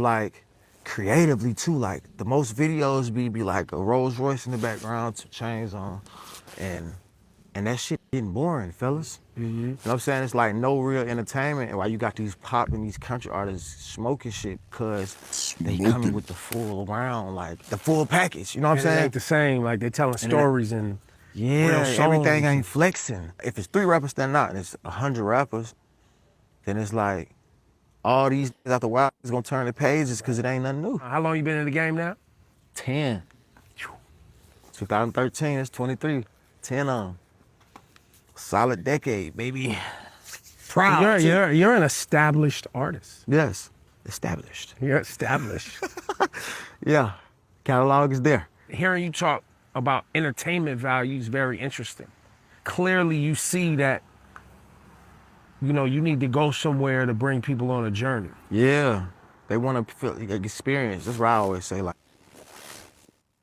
like creatively too. Like the most videos be like a Rolls Royce in the background, two chains on, and that shit getting boring, fellas. You know what I'm saying? It's like no real entertainment, and why you got these pop and these country artists smoking shit, cause they coming with the full round, like the full package. You know what I'm saying? It ain't the same. Like they telling stories and yeah, real songs everything and ain't flexing. If it's 3 rappers standing out and it's 100 rappers, then it's like all these after a while is gonna turn the pages because it ain't nothing new. How long you been in the game now? 10. 2013, it's 23. 10 of them. Solid decade, baby. Proud. You're an established artist. Yes, established. You're established. Yeah, catalog is there. Hearing you talk about entertainment value is very interesting. Clearly you see that, you know, you need to go somewhere to bring people on a journey. Yeah, they want to feel experience. That's what I always say. Like,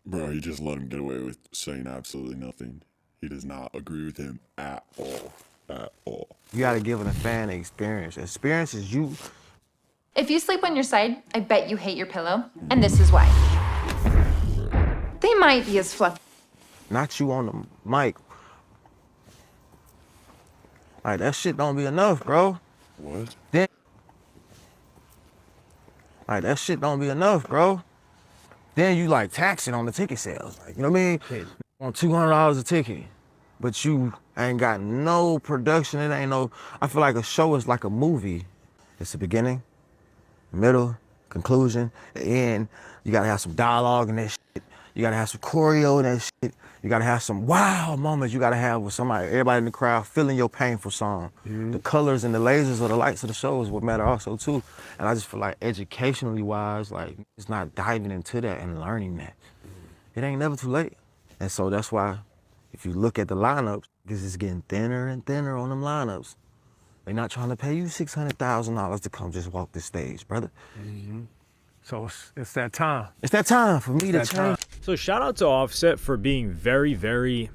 bro, you just let him get away with saying absolutely nothing. He does not agree with him at all. At all. You got to give a fan an experience. Experience is you. If you sleep on your side, I bet you hate your pillow, and this is why. They might be as fluffy. Not you on the mic. Like, that shit don't be enough, bro. What? Then, like, that shit don't be enough, bro. Then you, like, taxing on the ticket sales. Like, you know what I mean? On $200 a ticket. But you ain't got no production. It ain't no... I feel like a show is like a movie. It's the beginning, middle, conclusion, the end. You gotta have some dialogue in that shit. You gotta have some choreo in that shit. You gotta have some wow moments you gotta have with somebody, everybody in the crowd feeling your painful song. The colors and the lasers or the lights of the show is what matter also too. And I just feel like educationally wise, like it's not diving into that and learning that. It ain't never too late. And so that's why if you look at the lineups, this is getting thinner and thinner on them lineups. They're not trying to pay you $600,000 to come just walk the stage, brother. So it's that time. It's that time for me to change. So shout out to Offset for being very, very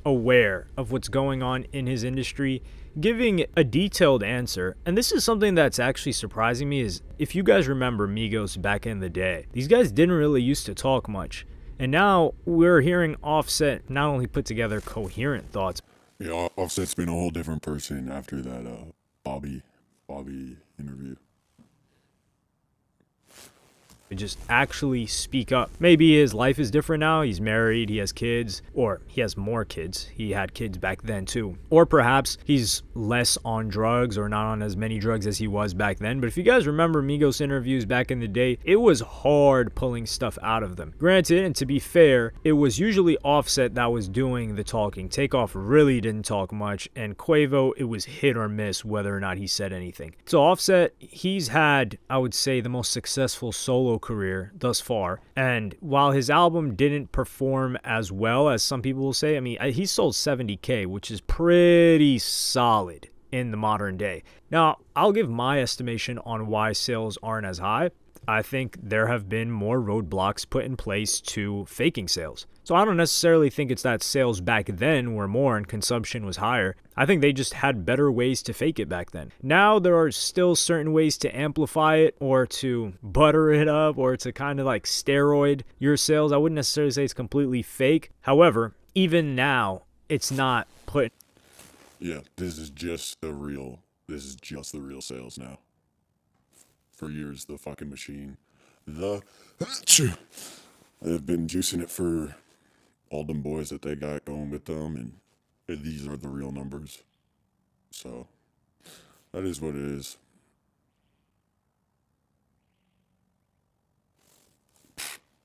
aware of what's going on in his industry, giving a detailed answer. And this is something that's actually surprising me is if you guys remember Migos back in the day, these guys didn't really used to talk much. And now we're hearing Offset not only put together coherent thoughts. Yeah, Offset's been a whole different person after that Bobby interview. Just actually speak up. Maybe his life is different now. He's married, he has kids, or he has more kids. He had kids back then too. Or perhaps he's less on drugs or not on as many drugs as he was back then. But if you guys remember Migos interviews back in the day, it was hard pulling stuff out of them. Granted, and to be fair, it was usually Offset that was doing the talking. Takeoff really didn't talk much, and Quavo, it was hit or miss whether or not he said anything. So Offset, he's had, I would say, the most successful solo career thus far, and while his album didn't perform as well as some people will say, I mean, he sold 70K, which is pretty solid in the modern day. Now, I'll give my estimation on why sales aren't as high. I think there have been more roadblocks put in place to faking sales. So I don't necessarily think it's that sales back then were more and consumption was higher. I think they just had better ways to fake it back then. Now there are still certain ways to amplify it or to butter it up or to kind of like steroid your sales. I wouldn't necessarily say it's completely fake. However, even now, it's not put. Yeah, this is just the real sales now. For years, the fucking machine, they've been juicing it for all them boys that they got going with them, and these are the real numbers. So that is what it is.